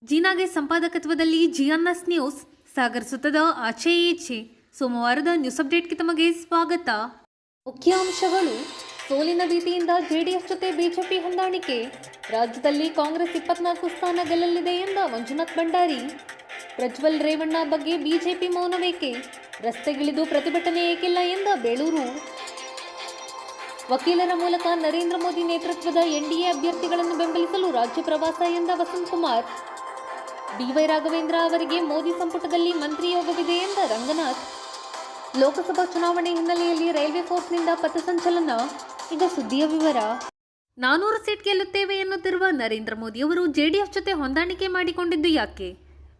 ಜೀನಾಗೆ ಸಂಪಾದಕತ್ವದಲ್ಲಿ ಜಿಎನ್ಎಸ್ news Sagar ಸುತ್ತದ ಆಚೆ ಈಚೆ ಸೋಮವಾರದ ನ್ಯೂಸ್ ಅಪ್ಡೇಟ್ಗೆ ತಮಗೆ ಸ್ವಾಗತ. ಮುಖ್ಯಾಂಶಗಳು: ಸೋಲಿನ ಭೀತಿಯಿಂದ ಜೆಡಿಎಸ್ ಜೊತೆ ಬಿಜೆಪಿ ಹೊಂದಾಣಿಕೆ, ರಾಜ್ಯದಲ್ಲಿ ಕಾಂಗ್ರೆಸ್ 24 ಸ್ಥಾನ ಗೆಲ್ಲಲಿದೆ ಎಂದ ಮಂಜುನಾಥ್ ಭಂಡಾರಿ, ಪ್ರಜ್ವಲ್ ರೇವಣ್ಣ ಬಗ್ಗೆ ಬಿಜೆಪಿ ಮೌನವೇಕೆ, ರಸ್ತೆಗಿಳಿದು ಪ್ರತಿಭಟನೆ ಏಕಿಲ್ಲ ಎಂದ ಬೇಳೂರು, ವಕೀಲರ ಮೂಲಕ ನರೇಂದ್ರ ಮೋದಿ ನೇತೃತ್ವದ ಎನ್ಡಿಎ ಅಭ್ಯರ್ಥಿಗಳನ್ನು ಬೆಂಬಲಿಸಲು ರಾಜ್ಯ ಪ್ರವಾಸ ಎಂದ ವಸಂತ್ ಕುಮಾರ್, ಬಿವೈ ರಾಘವೇಂದ್ರ ಅವರಿಗೆ ಮೋದಿ ಸಂಪುಟದಲ್ಲಿ ಮಂತ್ರಿ ಯೋಗವಿದೆ ಎಂದ ರಂಗನಾಥ್, ಲೋಕಸಭಾ ಚುನಾವಣೆ ಹಿನ್ನೆಲೆಯಲ್ಲಿ ರೈಲ್ವೆ ಫೋರ್ಸ್ನಿಂದ ಪಥಸಂಚಲನ. ಈಗ ಸುದ್ದಿಯ ವಿವರ. 400 ಸೀಟ್ ಗೆಲ್ಲುತ್ತೇವೆ ಎನ್ನುತ್ತಿರುವ ನರೇಂದ್ರ ಮೋದಿ ಅವರು ಜೆಡಿಎಸ್ ಜೊತೆ ಹೊಂದಾಣಿಕೆ ಮಾಡಿಕೊಂಡಿದ್ದು ಯಾಕೆ?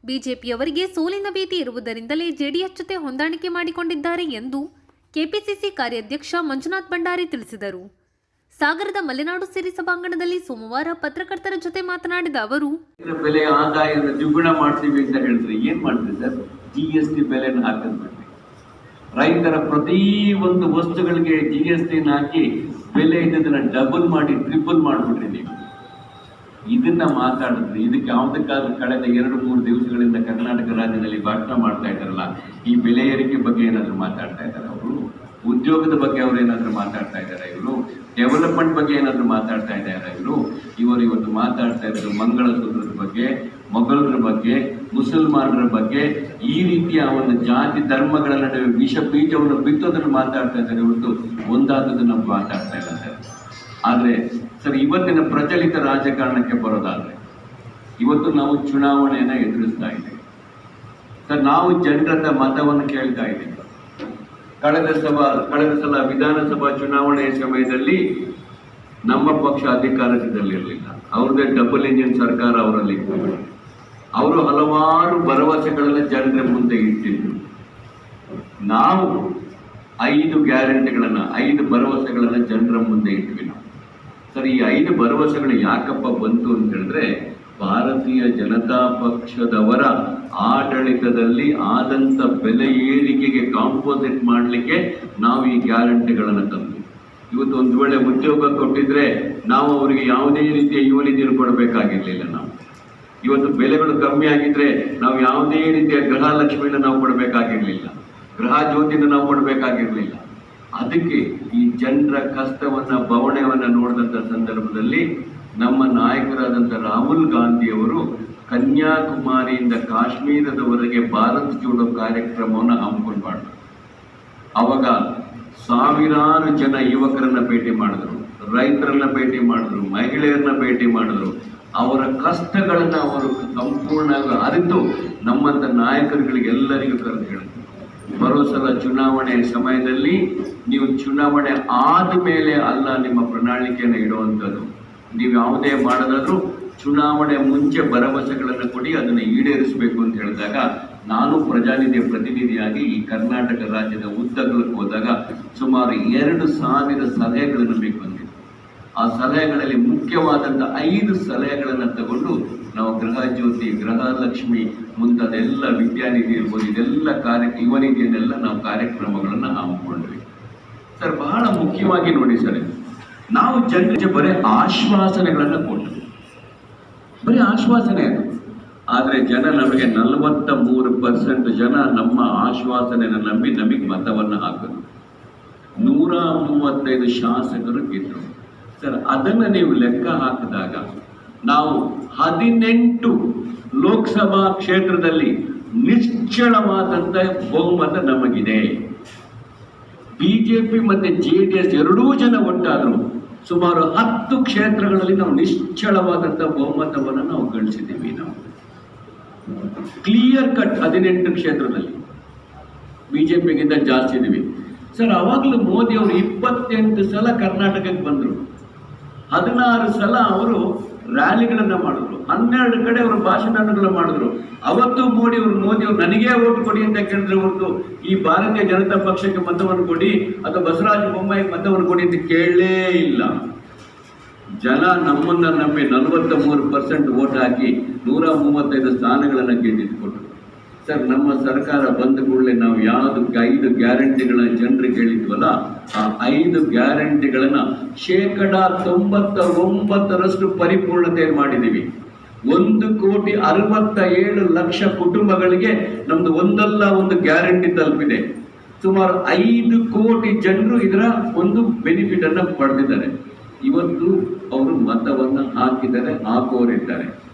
ಬಿಜೆಪಿಯವರಿಗೆ ಸೋಲಿನ ಭೀತಿ ಇರುವುದರಿಂದಲೇ ಜೆಡಿಎಸ್ ಜೊತೆ ಹೊಂದಾಣಿಕೆ ಮಾಡಿಕೊಂಡಿದ್ದಾರೆ ಎಂದು ಕೆಪಿಸಿಸಿ ಕಾರ್ಯಾಧ್ಯಕ್ಷ ಮಂಜುನಾಥ್ ಭಂಡಾರಿ ತಿಳಿಸಿದರು. ಸಾಗರದ ಮಲೆನಾಡು ಸಿರಿ ಸಭಾಂಗಣದಲ್ಲಿ ಸೋಮವಾರ ಪತ್ರಕರ್ತರ ಜೊತೆ ಮಾತನಾಡಿದ ಅವರು, ಬೆಲೆ ಆದಾಯವನ್ನು ದ್ವಿಗುಣ ಮಾಡ್ತೀವಿ ಅಂತ ಹೇಳಿದ್ರೆ ಏನ್ ಮಾಡ್ತೀವಿ ಸರ್? ಜಿಎಸ್ಟಿ ಬೆಲೆಯನ್ನು ಹಾಕಿದ್ಬಿಟ್ರಿ. ರೈತರ ಪ್ರತಿ ಒಂದು ವಸ್ತುಗಳಿಗೆ ಜಿಎಸ್ಟಿ ಹಾಕಿ ಬೆಲೆ ಇದ್ದದನ್ನ ಡಬಲ್ ಮಾಡಿ ಟ್ರಿಪಲ್ ಮಾಡ್ಬಿಟ್ರಿ ನೀವು. ಇದನ್ನ ಮಾತಾಡಿದ್ರಿ. ಇದಕ್ಕೆ ಯಾವುದಕ್ಕಾದ್ರೂ ಕಳೆದ 2-3 ದಿವಸಗಳಿಂದ ಕರ್ನಾಟಕ ರಾಜ್ಯದಲ್ಲಿ ಭಾಷಣ ಮಾಡ್ತಾ ಇದ್ದಾರಲ್ಲ, ಈ ಬೆಲೆ ಏರಿಕೆ ಬಗ್ಗೆ ಏನಾದ್ರು ಮಾತಾಡ್ತಾ ಇದ್ದಾರೆ ಅವರು? ಉದ್ಯೋಗದ ಬಗ್ಗೆ ಅವ್ರು ಏನಾದ್ರು ಮಾತಾಡ್ತಾ ಇದ್ದಾರೆ ಇವರು? ಡೆವಲಪ್ಮೆಂಟ್ ಬಗ್ಗೆ ಏನಾದ್ರು ಮಾತಾಡ್ತಾ ಇದ್ದಾರೆ ಇವರು? ಇವತ್ತು ಮಾತಾಡ್ತಾ ಇದ್ರು ಮಂಗಳಸೂತ್ರದ ಬಗ್ಗೆ, ಮೊಘಲರ ಬಗ್ಗೆ, ಮುಸಲ್ಮಾನರ ಬಗ್ಗೆ, ಈ ರೀತಿಯ ಒಂದು ಜಾತಿ ಧರ್ಮಗಳ ನಡುವೆ ವಿಷ ಬೀಜವನ್ನು ಬಿತ್ತೋದನ್ನು ಮಾತಾಡ್ತಾ ಇದ್ದಾರೆ ಹೊರತು ಒಂದಾದದನ್ನು ಮಾತಾಡ್ತಾ ಇದ್ದಾರೆ. ಆದರೆ ಸರ್, ಇವತ್ತಿನ ಪ್ರಚಲಿತ ರಾಜಕಾರಣಕ್ಕೆ ಬರೋದಾದ್ರೆ ಇವತ್ತು ನಾವು ಚುನಾವಣೆಯನ್ನು ಎದುರಿಸ್ತಾ ಇದ್ದೇವೆ ಸರ್. ನಾವು ಜನರ ಮತವನ್ನು ಕೇಳ್ತಾ ಇದ್ದೇವೆ. ಕಳೆದ ಸಲ ವಿಧಾನಸಭಾ ಚುನಾವಣೆಯ ಸಮಯದಲ್ಲಿ ನಮ್ಮ ಪಕ್ಷ ಅಧಿಕಾರದಲ್ಲಿರಲಿಲ್ಲ. ಅವ್ರದ್ದೇ ಡಬಲ್ ಇಂಜಿನ್ ಸರ್ಕಾರ ಅವರಲ್ಲಿ. ಅವರು ಹಲವಾರು ಭರವಸೆಗಳನ್ನು ಜನರ ಮುಂದೆ ಇಟ್ಟಿದ್ರು. ನಾವು 5 ಗ್ಯಾರಂಟಿಗಳನ್ನು, 5 ಭರವಸೆಗಳನ್ನು ಜನರ ಮುಂದೆ ಇಟ್ವಿ ನಾವು. ಸರ್, ಈ 5 ಭರವಸೆಗಳು ಯಾಕಪ್ಪ ಬಂತು ಅಂತ ಹೇಳಿದ್ರೆ, ಭಾರತೀಯ ಜನತಾ ಪಕ್ಷದವರ ಆಡಳಿತದಲ್ಲಿ ಆದಂಥ ಬೆಲೆ ಏರಿಕೆಗೆ ಕಾಂಪೋಸಿಟ್ ಮಾಡಲಿಕ್ಕೆ ನಾವು ಈ ಗ್ಯಾರಂಟಿಗಳನ್ನು ತಂದ್ವಿ. ಇವತ್ತು ಒಂದು ವೇಳೆ ಉದ್ಯೋಗ ಕೊಟ್ಟಿದ್ರೆ ನಾವು ಅವರಿಗೆ ಯಾವುದೇ ರೀತಿಯ ಯೂನಿಯನ್ ಕೊಡಬೇಕಾಗಿರ್ಲಿಲ್ಲ. ನಾವು ಇವತ್ತು ಬೆಲೆಗಳು ಕಮ್ಮಿ ಆಗಿದ್ರೆ ನಾವು ಯಾವುದೇ ರೀತಿಯ ಗೃಹಲಕ್ಷ್ಮಿಯನ್ನು ನಾವು ಕೊಡಬೇಕಾಗಿರ್ಲಿಲ್ಲ, ಗೃಹ ಜ್ಯೋತಿನ ನಾವು ಕೊಡಬೇಕಾಗಿರ್ಲಿಲ್ಲ. ಅದಕ್ಕೆ ಈ ಜನರ ಕಷ್ಟವನ್ನ, ಬವಣೆಯನ್ನ ನೋಡಿದಂಥ ಸಂದರ್ಭದಲ್ಲಿ ನಮ್ಮ ನಾಯಕರಾದಂಥ ರಾಹುಲ್ ಗಾಂಧಿಯವರು ಕನ್ಯಾಕುಮಾರಿಯಿಂದ ಕಾಶ್ಮೀರದವರೆಗೆ ಭಾರತ್ ಜೋಡೋ ಕಾರ್ಯಕ್ರಮವನ್ನು ಹಮ್ಮಿಕೊಂಡು ಮಾಡಿದ್ರು. ಅವಾಗ ಸಾವಿರಾರು ಜನ ಯುವಕರನ್ನ ಭೇಟಿ ಮಾಡಿದ್ರು, ರೈತರನ್ನ ಭೇಟಿ ಮಾಡಿದ್ರು, ಮಹಿಳೆಯರನ್ನ ಭೇಟಿ ಮಾಡಿದ್ರು. ಅವರ ಕಷ್ಟಗಳನ್ನ ಅವರು ಸಂಪೂರ್ಣವಾಗಿ ಅರಿತು ನಮ್ಮಂಥ ನಾಯಕರುಗಳಿಗೆಲ್ಲರಿಗೂ ಕರೆದು ಹೇಳಿದ್ರು, ಬರೋ ಸಲ ಚುನಾವಣೆ ಸಮಯದಲ್ಲಿ ನೀವು ಚುನಾವಣೆ ಆದ ಮೇಲೆ ಅಲ್ಲ ನಿಮ್ಮ ಪ್ರಣಾಳಿಕೆಯನ್ನು ಇಡುವಂಥದ್ದು. ನೀವು ಯಾವುದೇ ಮಾಡೋದಾದ್ರೂ ಚುನಾವಣೆ ಮುಂಚೆ ಭರವಸೆಗಳನ್ನು ಕೊಡಿ, ಅದನ್ನು ಈಡೇರಿಸಬೇಕು ಅಂತ ಹೇಳಿದಾಗ, ನಾನು ಪ್ರಜಾನಿಧಿಯ ಪ್ರತಿನಿಧಿಯಾಗಿ ಈ ಕರ್ನಾಟಕ ರಾಜ್ಯದ ಉದ್ದಗಲಕ್ಕೆ ಹೋದಾಗ ಸುಮಾರು 2,000 ಸಲಹೆಗಳನ್ನು ಬೇಕು ಬಂದಿದೆ. ಆ ಸಲಹೆಗಳಲ್ಲಿ ಮುಖ್ಯವಾದಂಥ 5 ಸಲಹೆಗಳನ್ನು ತಗೊಂಡು ನಾವು ಗೃಹ ಜ್ಯೋತಿ, ಗೃಹಲಕ್ಷ್ಮಿ ಮುಂತಾದ ಎಲ್ಲ ವಿದ್ಯಾನಿಧಿ ಇರ್ಬೋದು, ಇದೆಲ್ಲ ಯುವನಿಧಿಯನ್ನೆಲ್ಲ ನಾವು ಕಾರ್ಯಕ್ರಮಗಳನ್ನು ಹಮ್ಮಿಕೊಂಡ್ವಿ ಸರ್. ಬಹಳ ಮುಖ್ಯವಾಗಿ ನೋಡಿ ಸರ್, ನಾವು ಜನರಿಗೆ ಬರೀ ಆಶ್ವಾಸನೆಗಳನ್ನು ಕೊಟ್ಟರು, ಬರೀ ಆಶ್ವಾಸನೆ ಅದು. ಆದರೆ ಜನ ನಮಗೆ 43% ಜನ ನಮ್ಮ ಆಶ್ವಾಸನೆಯನ್ನು ನಂಬಿ ನಮಗೆ ಮತವನ್ನು ಹಾಕಿದ್ರು. 135 ಶಾಸಕರು ಗೆದ್ದರು ಸರ್. ಅದನ್ನು ನೀವು ಲೆಕ್ಕ ಹಾಕಿದಾಗ ನಾವು 18 ಲೋಕಸಭಾ ಕ್ಷೇತ್ರದಲ್ಲಿ ನಿಶ್ಚಳವಾದಂಥ ಬಹುಮತ ನಮಗಿದೆ. ಬಿಜೆಪಿ ಮತ್ತೆ ಜೆಡಿಎಸ್ ಎರಡೂ ಜನ ಒಟ್ಟಾದರೂ ಸುಮಾರು 10 ಕ್ಷೇತ್ರಗಳಲ್ಲಿ ನಾವು ನಿಶ್ಚಳವಾದಂಥ ಬಹುಮತವನ್ನು ನಾವು ಗಳಿಸಿದ್ದೀವಿ. ನಾವು ಕ್ಲಿಯರ್ ಕಟ್ 18 ಕ್ಷೇತ್ರದಲ್ಲಿ ಬಿಜೆಪಿಗಿಂತ ಜಾಸ್ತಿ ಇದ್ದೀವಿ ಸರ್. ಅವಾಗಲೂ ಮೋದಿ ಅವರು 28 ಸಲ ಕರ್ನಾಟಕಕ್ಕೆ ಬಂದರು, 16 ಸಲ ಅವರು ರ್ಯಾಲಿಗಳನ್ನು ಮಾಡಿದ್ರು, 12 ಕಡೆ ಅವರು ಭಾಷಣಗಳನ್ನು ಮಾಡಿದ್ರು. ಅವತ್ತು ಮೋದಿ ಅವರು ನನಗೇ ಓಟ್ ಕೊಡಿ ಅಂತ ಕೇಳಿದ್ರೆ ಹೊರತು ಈ ಭಾರತೀಯ ಜನತಾ ಪಕ್ಷಕ್ಕೆ ಮತವನ್ನು ಕೊಡಿ ಅಥವಾ ಬಸವರಾಜ ಬೊಮ್ಮಾಯಿಗೆ ಮತವನ್ನು ಕೊಡಿ ಅಂತ ಕೇಳಲೇ ಇಲ್ಲ. ಜನ ನಮ್ಮನ್ನ ನಂಬಿ 43% ಓಟ್ ಹಾಕಿ 135 ಸ್ಥಾನಗಳನ್ನು ಗೆದ್ದಿಟ್ಕೊಟ್ರು ಸರ್ ನಮ್ಮ ಸರ್ಕಾರ ಬಂದ ಕೂಡಲೇ ನಾವು ಯಾವುದು 5 ಗ್ಯಾರಂಟಿಗಳ ಜನರಿಗೆ ಹೇಳಿದ್ವಲ್ಲ, ಆ 5 ಗ್ಯಾರಂಟಿಗಳನ್ನ 99% ಪರಿಪೂರ್ಣತೆ ಮಾಡಿದ್ದೀವಿ. 1,67,00,000 ಕುಟುಂಬಗಳಿಗೆ ನಮ್ದು ಒಂದಲ್ಲ ಒಂದು ಗ್ಯಾರಂಟಿ ತಲುಪಿದೆ. ಸುಮಾರು 5 ಕೋಟಿ ಜನರು ಇದರ ಒಂದು ಬೆನಿಫಿಟ್ ಅನ್ನ ಪಡೆದಿದ್ದಾರೆ. ಇವತ್ತು ಅವರು ಮತವನ್ನ ಹಾಕಿದ್ದಾರೆ, ಹಾಕೋರಿದ್ದಾರೆ.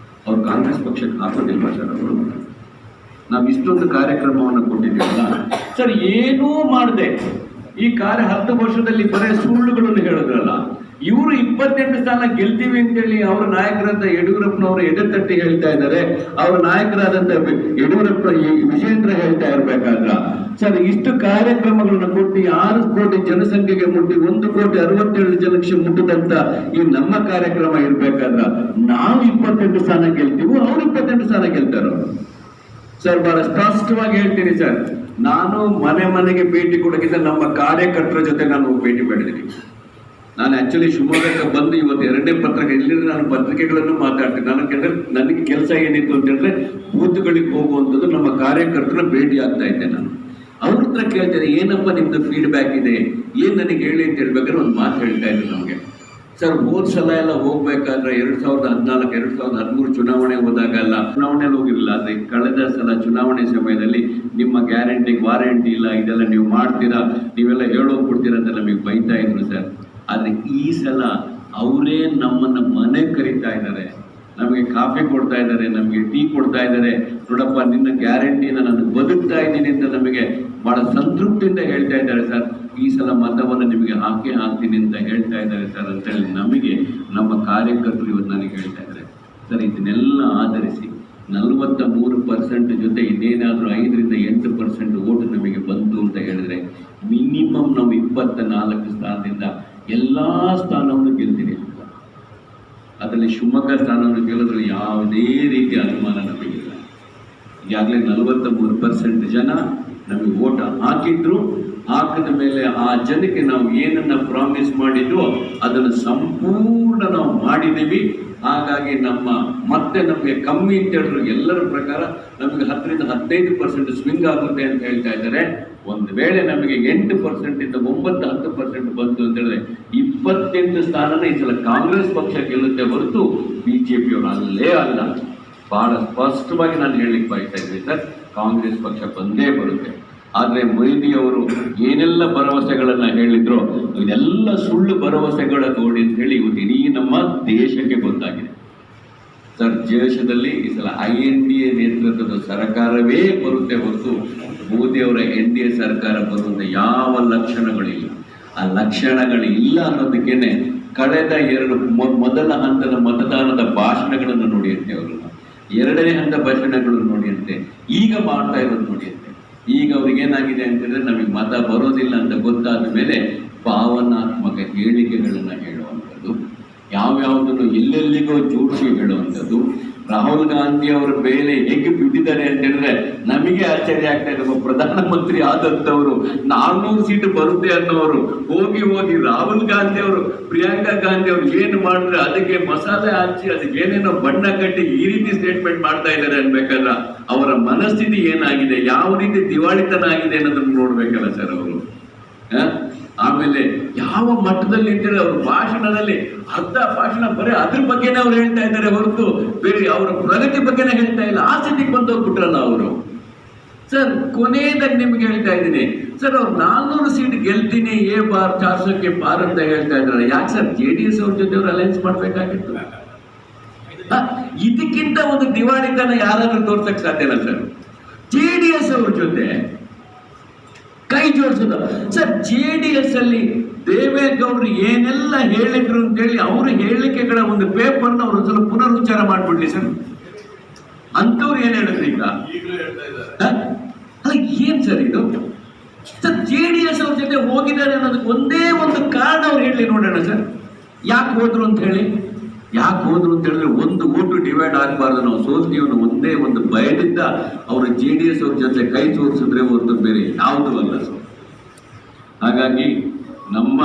ಅವ್ರು ಕಾಂಗ್ರೆಸ್ ಪಕ್ಷಕ್ಕೆ ಹಾಕೋದಿಲ್ವಾ ಸರ್? ಅವರು ನಾವು ಇಷ್ಟೊಂದು ಕಾರ್ಯಕ್ರಮವನ್ನು ಕೊಟ್ಟಿದ್ದೀವಲ್ಲ ಸರ್, ಏನೂ ಮಾಡದೆ ಈ 10 ವರ್ಷದಲ್ಲಿ ಬರೇ ಸುಳ್ಳುಗಳನ್ನು ಹೇಳಿದ್ರಲ್ಲ. ಇವರು 28 ಸ್ಥಾನ ಗೆಲ್ತೀವಿ ಅಂತೇಳಿ ಅವರ ನಾಯಕರಾದ ಯಡಿಯೂರಪ್ಪನವರು ಎದೆ ತಟ್ಟಿ ಹೇಳ್ತಾ ಇದ್ದಾರೆ. ಅವರ ನಾಯಕರಾದಂತ ಯಡಿಯೂರಪ್ಪ ವಿಜೇಂದ್ರ ಹೇಳ್ತಾ ಇರ್ಬೇಕಾದ್ರ ಸರ್, ಇಷ್ಟು ಕಾರ್ಯಕ್ರಮಗಳನ್ನು ಕೊಟ್ಟು 6 ಕೋಟಿ ಜನಸಂಖ್ಯೆಗೆ ಮುಟ್ಟಿ 1,67,00,000 ಮುಟ್ಟಿದಂತ ಈ ನಮ್ಮ ಕಾರ್ಯಕ್ರಮ ಇರ್ಬೇಕಾದ್ರ ನಾವು 28 ಸ್ಥಾನ ಗೆಲ್ತೀವಿ, ಅವ್ರು 28 ಸ್ಥಾನ ಗೆಲ್ತಾರೋ ಸರ್? ಬಹಳ ಸ್ಪಷ್ಟವಾಗಿ ಹೇಳ್ತೀನಿ ಸರ್, ನಾನು ಮನೆಗೆ ಭೇಟಿ ಕೊಡೋಕ್ಕಿಂತ ನಮ್ಮ ಕಾರ್ಯಕರ್ತರ ಜೊತೆ ನಾನು ಭೇಟಿ ಮಾಡಿದ್ದೀನಿ. ನಾನು ಆಕ್ಚುಲಿ ಶಿವಮೊಗ್ಗಕ್ಕೆ ಬಂದು ಇವತ್ತು 2ನೇ ಪತ್ರಿಕೆ, ಇಲ್ಲಿಂದ ನಾನು ಪತ್ರಿಕೆಗಳನ್ನು ಮಾತಾಡ್ತೀನಿ. ನನಗೆ ಕೆಲಸ ಏನಿತ್ತು ಅಂತ ಹೇಳಿದ್ರೆ ಬೂತ್ಗಳಿಗೆ ಹೋಗುವಂಥದ್ದು, ನಮ್ಮ ಕಾರ್ಯಕರ್ತರ ಭೇಟಿ ಆಗ್ತಾ ಇದ್ದೆ. ನಾನು ಅವ್ರ ಹತ್ರ ಕೇಳ್ತೇನೆ, ಏನಪ್ಪ ನಿಮ್ದು ಫೀಡ್ಬ್ಯಾಕ್ ಇದೆ, ಏನ್ ನನಗೆ ಹೇಳಿ ಅಂತ ಹೇಳ್ಬೇಕಾದ್ರೆ ಒಂದು ಮಾತು ಹೇಳ್ತಾ ಇದ್ರು ನಮಗೆ. ಸರ್, ಹೋದ ಸಲ ಎಲ್ಲ ಹೋಗ್ಬೇಕಾದ್ರೆ 2014, 2013 ಚುನಾವಣೆ ಹೋದಾಗಲ್ಲ, ಚುನಾವಣೆಯಲ್ಲಿ ಹೋಗಿರಲಿಲ್ಲ. ಆದರೆ ಕಳೆದ ಸಲ ಚುನಾವಣೆ ಸಮಯದಲ್ಲಿ ನಿಮ್ಮ ಗ್ಯಾರಂಟಿ ವಾರಂಟಿ ಇಲ್ಲ, ಇದೆಲ್ಲ ನೀವು ಮಾಡ್ತೀರಾ, ನೀವೆಲ್ಲ ಹೇಳೋಗ್ಬಿಡ್ತೀರಾ ಅಂತ ನಮಗೆ ಬೈತಾ ಇದ್ರು ಸರ್. ಆದರೆ ಈ ಸಲ ಅವರೇ ನಮ್ಮನ್ನು ಮನೆ ಕರೀತಾ ಇದ್ದಾರೆ, ನಮಗೆ ಕಾಫಿ ಕೊಡ್ತಾ ಇದ್ದಾರೆ, ನಮಗೆ ಟೀ ಕೊಡ್ತಾ ಇದ್ದಾರೆ. ನೋಡಪ್ಪ, ನಿನ್ನ ಗ್ಯಾರಂಟಿನ ನಾನು ಬದುಕ್ತಾ ಇದ್ದೀನಿ ಅಂತ ನಮಗೆ ಬಹಳ ಸಂತೃಪ್ತಿಯಿಂದ ಹೇಳ್ತಾ ಇದ್ದಾರೆ ಸರ್. ಈ ಸಲ ಮತವನ್ನು ನಿಮಗೆ ಹಾಕ್ತೀನಿ ಅಂತ ಹೇಳ್ತಾ ಇದ್ದಾರೆ ಸರ್ ಅಂತೇಳಿ ನಮಗೆ ನಮ್ಮ ಕಾರ್ಯಕರ್ತರು ಇವತ್ತು ನನಗೆ ಹೇಳ್ತಾ ಇದ್ದಾರೆ ಸರ್. ಇದನ್ನೆಲ್ಲ ಆಧರಿಸಿ 43% ಜೊತೆ ಇದೇನಾದರೂ 5-8% ಓಟು ನಮಗೆ ಬಂತು ಅಂತ ಹೇಳಿದ್ರೆ ಮಿನಿಮಮ್ ನಾವು 24 ಸ್ಥಾನದಿಂದ ಎಲ್ಲ ಸ್ಥಾನವನ್ನು ಗೆಲ್ತೀನಿ. ಅದರಲ್ಲಿ ಶಿವಮೊಗ್ಗ ಸ್ಥಾನವನ್ನು ಗೆಲ್ಲೋದ್ರಲ್ಲಿ ಯಾವುದೇ ರೀತಿಯ ಅನುಮಾನ ನಮಗಿಲ್ಲ. ಈಗಾಗಲೇ 43% ಜನ ನಮಗೆ ಓಟ ಹಾಕಿದ್ರು. ಹಾಕಿದ ಮೇಲೆ ಆ ಜನಕ್ಕೆ ನಾವು ಏನನ್ನ ಪ್ರಾಮಿಸ್ ಮಾಡಿದ್ವೋ ಅದನ್ನು ಸಂಪೂರ್ಣ ನಾವು ಮಾಡಿದ್ದೀವಿ. ಹಾಗಾಗಿ ನಮಗೆ ಕಮ್ಮಿ ಅಂತ ಹೇಳಿದ್ರು ಎಲ್ಲರ ಪ್ರಕಾರ ನಮಗೆ 10-15% ಸ್ವಿಂಗ್ ಆಗುತ್ತೆ ಅಂತ ಹೇಳ್ತಾ ಇದ್ದಾರೆ. ಒಂದು ವೇಳೆ ನಮಗೆ 8% ಇಂದ 9-10% ಬಂತು ಅಂತ ಹೇಳಿದ್ರೆ 28 ಸ್ಥಾನನ ಈ ಸಲ ಕಾಂಗ್ರೆಸ್ ಪಕ್ಷ ಗೆಲ್ಲುತ್ತೆ ಹೊರತು ಬಿಜೆಪಿಯವರು ಅಲ್ಲೇ ಅಲ್ಲ. ಬಹಳ ಸ್ಪಷ್ಟವಾಗಿ ನಾನು ಹೇಳಲಿಕ್ಕೆ ಬಯಸ್ತಾ ಇದ್ದೀನಿ ಸರ್, ಕಾಂಗ್ರೆಸ್ ಪಕ್ಷ ಬಂದೇ ಬರುತ್ತೆ. ಆದರೆ ಮೋದಿ ಅವರು ಏನೆಲ್ಲ ಭರವಸೆಗಳನ್ನು ಹೇಳಿದ್ರು ಇದೆಲ್ಲ ಸುಳ್ಳು ಭರವಸೆಗಳ ನೋಡಿ ಅಂತ ಹೇಳಿ ಇವತ್ತು ಇಡೀ ನಮ್ಮ ದೇಶಕ್ಕೆ ಗೊತ್ತಾಗಿದೆ ಸರ್. ದೇಶದಲ್ಲಿ ಈ ಸಲ INDA ನೇತೃತ್ವದ ಸರ್ಕಾರವೇ ಬರುತ್ತೆ ಹೊರತು ಮೋದಿ ಅವರ NDA ಸರ್ಕಾರ ಬರುವಂಥ ಯಾವ ಲಕ್ಷಣಗಳಿಲ್ಲ. ಆ ಲಕ್ಷಣಗಳಿಲ್ಲ ಅನ್ನೋದಕ್ಕೇನೆ ಕಳೆದ ಮೊದಲ ಹಂತದ ಮತದಾನದ ಭಾಷಣಗಳನ್ನು ನೋಡಿಯಂತೆ, ಅವರನ್ನ 2ನೇ ಹಂತ ಭಾಷಣಗಳನ್ನು ನೋಡಿಯಂತೆ, ಈಗ ಮಾಡ್ತಾ ಇರೋದು ನೋಡಿಯಂತೆ. ಈಗ ಅವ್ರಿಗೇನಾಗಿದೆ ಅಂತಂದರೆ ನಮಗೆ ಮತ ಬರೋದಿಲ್ಲ ಅಂತ ಗೊತ್ತಾದ ಮೇಲೆ ಭಾವನಾತ್ಮಕ ಹೇಳಿಕೆಗಳನ್ನು ಹೇಳುವಂಥದ್ದು, ಯಾವ್ಯಾವುದನ್ನು ಎಲ್ಲೆಲ್ಲಿಗೋ ಜೋಡಿಸಿ ಹೇಳುವಂಥದ್ದು. ರಾಹುಲ್ ಗಾಂಧಿ ಅವರ ಮೇಲೆ ಹೇಗೆ ಬಿಟ್ಟಿದ್ದಾರೆ ಅಂತ ಹೇಳಿದ್ರೆ ನಮಗೆ ಆಶ್ಚರ್ಯ ಆಗ್ತಾ ಇದೆ. ಪ್ರಧಾನಮಂತ್ರಿ ಆದಂಥವರು 400 ಸೀಟು ಬರುತ್ತೆ ಅನ್ನೋರು ಹೋಗಿ ರಾಹುಲ್ ಗಾಂಧಿ ಅವರು ಪ್ರಿಯಾಂಕಾ ಗಾಂಧಿ ಅವರು ಏನು ಮಾಡಿದ್ರೆ ಅದಕ್ಕೆ ಮಸಾಲೆ ಹಾಕಿ ಅದಕ್ಕೆ ಏನೇನೋ ಬಣ್ಣ ಕಟ್ಟಿ ಈ ರೀತಿ ಸ್ಟೇಟ್ಮೆಂಟ್ ಮಾಡ್ತಾ ಇದ್ದಾರೆ ಅನ್ಬೇಕಾದ್ರೆ ಅವರ ಮನಸ್ಥಿತಿ ಏನಾಗಿದೆ, ಯಾವ ರೀತಿ ದಿವಾಳಿತನ ಆಗಿದೆ ಅನ್ನೋದನ್ನು ನೋಡ್ಬೇಕಲ್ಲ ಸರ್ ಅವರು. ಆಮೇಲೆ ಯಾವ ಮಟ್ಟದಲ್ಲಿ ಇದ್ದಾರೆ ಅವ್ರ ಭಾಷಣದಲ್ಲಿ, ಅರ್ಧ ಭಾಷಣ ಬರೀ ಅದ್ರ ಬಗ್ಗೆನೇ ಅವ್ರು ಹೇಳ್ತಾ ಇದ್ದಾರೆ ಹೊರತು ಬೇರೆ ಅವರ ಪ್ರಗತಿ ಬಗ್ಗೆನೇ ಹೇಳ್ತಾ ಇಲ್ಲ. ಆ ಸ್ಥಿತಿಗೆ ಬಂದೋಗ್ಬಿಟ್ರಲ್ಲ ಅವರು ಸರ್. ಕೊನೆಯದಾಗಿ ನಿಮ್ಗೆ ಹೇಳ್ತಾ ಇದ್ದೀನಿ ಸರ್, ಅವ್ರು 400 ಸೀಟ್ ಗೆಲ್ತೀನಿ, ಎ ಬಾರ್ 400ಕ್ಕೆ ಪಾರ್ ಅಂತ ಹೇಳ್ತಾ ಇದ್ರಲ್ಲ, ಯಾಕೆ ಸರ್ JDS ಅವ್ರ ಜೊತೆ ಅವ್ರು ಅಲೈನ್ಸ್ ಮಾಡ್ಬೇಕಾಗಿತ್ತು? ಇದಕ್ಕಿಂತ ಒಂದು ದಿವಾಳಿತನ ಯಾರಾದ್ರೂ ತೋರ್ಸಕ್ ಸಾಧ್ಯನಾ ಸರ್? JDS ಅವ್ರ ಜೊತೆ ಕೈ ಜೋಡಿಸೋದು ಸರ್. JDS ಅಲ್ಲಿ ದೇವೇಗೌಡರು ಏನೆಲ್ಲ ಹೇಳಿದ್ರು ಅಂತೇಳಿ ಅವ್ರ ಹೇಳಿಕೆಗಳ ಒಂದು ಪೇಪರ್ನ ಅವ್ರು ಒಂದ್ಸಲ ಪುನರುಚ್ಚಾರ ಮಾಡ್ಬಿಡ್ಲಿ ಸರ್. ಅಂತವ್ರು ಏನ್ ಹೇಳಿದ್ರು ಈಗ? ಅಲ್ಲ, ಏನ್ ಸರ್ ಇದು ಸರ್? JDS ಅವ್ರ ಜೊತೆ ಹೋಗಿದ್ದಾರೆ ಅನ್ನೋದಕ್ಕೆ ಒಂದೇ ಒಂದು ಕಾರಣ ಅವ್ರು ಹೇಳಿ ನೋಡೋಣ ಸರ್. ಯಾಕೆ ಹೋದ್ರು ಅಂತ ಹೇಳಿದ್ರೆ ಒಂದು ಓಟು ಡಿವೈಡ್ ಆಗಬಾರ್ದು, ನಾವು ಸೋಲ್ತೀವಿ ಅನ್ನೋ ಒಂದೇ ಒಂದು ಭಯದಿಂದ ಅವರು JDS ಅವ್ರ ಜೊತೆ ಕೈ ತೋರಿಸಿದ್ರೆ ಹೊರತು ಬೇರೆ ಯಾವುದೂ ಅಲ್ಲ ಸರ್. ಹಾಗಾಗಿ ನಮ್ಮ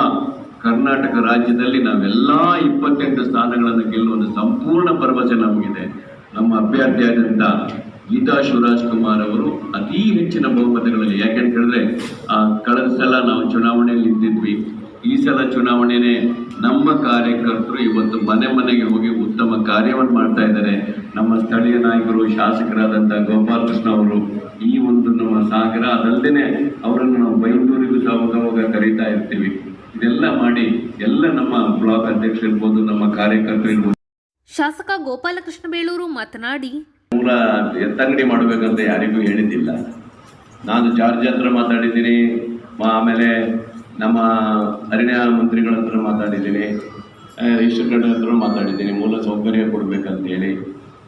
ಕರ್ನಾಟಕ ರಾಜ್ಯದಲ್ಲಿ ನಾವೆಲ್ಲ 28 ಸ್ಥಾನಗಳನ್ನು ಗೆಲ್ಲುವ ಸಂಪೂರ್ಣ ಭರವಸೆ ನಮಗಿದೆ. ನಮ್ಮ ಅಭ್ಯರ್ಥಿಯಾದಂಥ ಗೀತಾ ಶಿವರಾಜ್ ಕುಮಾರ್ ಅವರು ಅತಿ ಹೆಚ್ಚಿನ ಬಹುಮತಗಳಲ್ಲಿ, ಯಾಕೆಂತ ಹೇಳಿದ್ರೆ ಕಳೆದ ಸಲ ನಾವು ಚುನಾವಣೆಯಲ್ಲಿ ನಿಂತಿದ್ವಿ. ಈ ಸಲ ಚುನಾವಣೆನೇ ನಮ್ಮ ಕಾರ್ಯಕರ್ತರು ಇವತ್ತು ಮನೆ ಮನೆಗೆ ಹೋಗಿ ಉತ್ತಮ ಕಾರ್ಯವನ್ನು ಮಾಡ್ತಾ ಇದ್ದಾರೆ. ನಮ್ಮ ಸ್ಥಳೀಯ ನಾಯಕರು ಶಾಸಕರಾದಂಥ ಗೋಪಾಲಕೃಷ್ಣ ಅವರು ಈ ಒಂದು ನಮ್ಮ ಸಾಗರ, ಅದಲ್ಲದೆ ಅವರನ್ನು ನಾವು ಬೈಂದೂರಿಗೂ ಸಹ ಹೋಗ ಕರೀತಾ ಇರ್ತೀವಿ. ಇದೆಲ್ಲ ಮಾಡಿ ಎಲ್ಲ ನಮ್ಮ ಬ್ಲಾಕ್ ಅಧ್ಯಕ್ಷರು ಇರ್ಬೋದು, ನಮ್ಮ ಕಾರ್ಯಕರ್ತರು ಇರ್ಬೋದು. ಶಾಸಕ ಗೋಪಾಲಕೃಷ್ಣ ಬೇಳೂರು ಮಾತನಾಡಿ, ಮೂಲ ಎತ್ತಂಗಡಿ ಮಾಡಬೇಕಂತ ಯಾರಿಗೂ ಹೇಳಿದ್ದಿಲ್ಲ. ನಾನು ಜಾರ್ಜ್ ಹತ್ರ ಮಾತಾಡಿದ್ದೀನಿ, ಆಮೇಲೆ ನಮ್ಮ ಅರಣ್ಯ ಮಂತ್ರಿಗಳ ಹತ್ರ ಮಾತಾಡಿದ್ದೀನಿ, ಈಶ್ವರಗಡ್ಡ ಹತ್ರ ಮಾತಾಡಿದ್ದೀನಿ, ಮೂಲ ಸೌಕರ್ಯ ಕೊಡಬೇಕಂತೇಳಿ.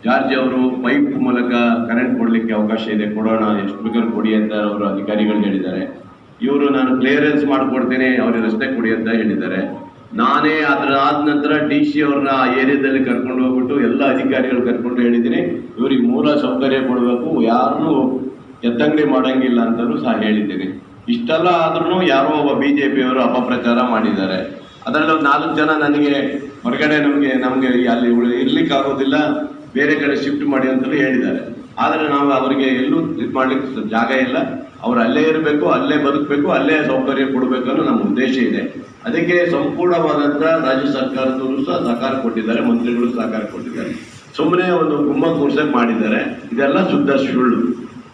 ಜಾರ್ಜ್ ಅವರು ಪೈಪ್ ಮೂಲಕ ಕರೆಂಟ್ ಕೊಡಲಿಕ್ಕೆ ಅವಕಾಶ ಇದೆ, ಕೊಡೋಣ, ಎಷ್ಟು ಬೇಕಾದ್ರೂ ಕೊಡಿ ಅಂತ ಅವರು ಅಧಿಕಾರಿಗಳು ಹೇಳಿದ್ದಾರೆ. ಇವರು ನಾನು ಕ್ಲಿಯರೆನ್ಸ್ ಮಾಡಿಕೊಡ್ತೀನಿ, ಅವ್ರಿಗೆ ರಸ್ತೆ ಕೊಡಿ ಅಂತ ಹೇಳಿದ್ದಾರೆ. ನಾನೇ ಅದರ ಆದ ನಂತರ DC ಅವ್ರನ್ನ ಆ ಏರಿಯಾದಲ್ಲಿ ಕರ್ಕೊಂಡು ಹೋಗ್ಬಿಟ್ಟು ಎಲ್ಲ ಅಧಿಕಾರಿಗಳು ಕರ್ಕೊಂಡು ಹೇಳಿದ್ದೀನಿ, ಇವ್ರಿಗೆ ಮೂಲ ಸೌಕರ್ಯ ಕೊಡಬೇಕು, ಯಾರನ್ನೂ ಎತ್ತಂಗಡಿ ಮಾಡೋಂಗಿಲ್ಲ ಅಂತಲೂ ಸಹ ಹೇಳಿದ್ದೀನಿ. ಇಷ್ಟೆಲ್ಲ ಆದ್ರೂ ಯಾರೋ ಒಬ್ಬ BJP ಅವರು ಅಪಪ್ರಚಾರ ಮಾಡಿದ್ದಾರೆ. ಅದರಲ್ಲಿ 4 ಜನ ನನಗೆ ಹೊರಗಡೆ ನಮಗೆ ಅಲ್ಲಿ ಇರ್ಲಿಕ್ಕಾಗೋದಿಲ್ಲ, ಬೇರೆ ಕಡೆ ಶಿಫ್ಟ್ ಮಾಡಿ ಅಂತಲೂ ಹೇಳಿದ್ದಾರೆ. ಆದರೆ ನಾವು ಅವರಿಗೆ ಎಲ್ಲೂ ಇದು ಮಾಡ್ಲಿಕ್ಕೆ ಜಾಗ ಇಲ್ಲ, ಅವ್ರು ಅಲ್ಲೇ ಇರಬೇಕು, ಅಲ್ಲೇ ಬದುಕಬೇಕು, ಅಲ್ಲೇ ಸೌಕರ್ಯ ಕೊಡಬೇಕು ಅನ್ನೋ ನಮ್ಮ ಉದ್ದೇಶ ಇದೆ. ಅದಕ್ಕೆ ಸಂಪೂರ್ಣವಾದಂಥ ರಾಜ್ಯ ಸರ್ಕಾರದವರು ಸಹ ಸಹಕಾರ ಕೊಟ್ಟಿದ್ದಾರೆ, ಮಂತ್ರಿಗಳು ಸಹಕಾರ ಕೊಟ್ಟಿದ್ದಾರೆ. ಸುಮ್ಮನೆ ಒಂದು ಗುಮ್ಮ ಕೂರ್ಸಕ್ಕೆ ಮಾಡಿದ್ದಾರೆ. ಇದೆಲ್ಲ ಶುದ್ಧ ಸುಳ್ಳು.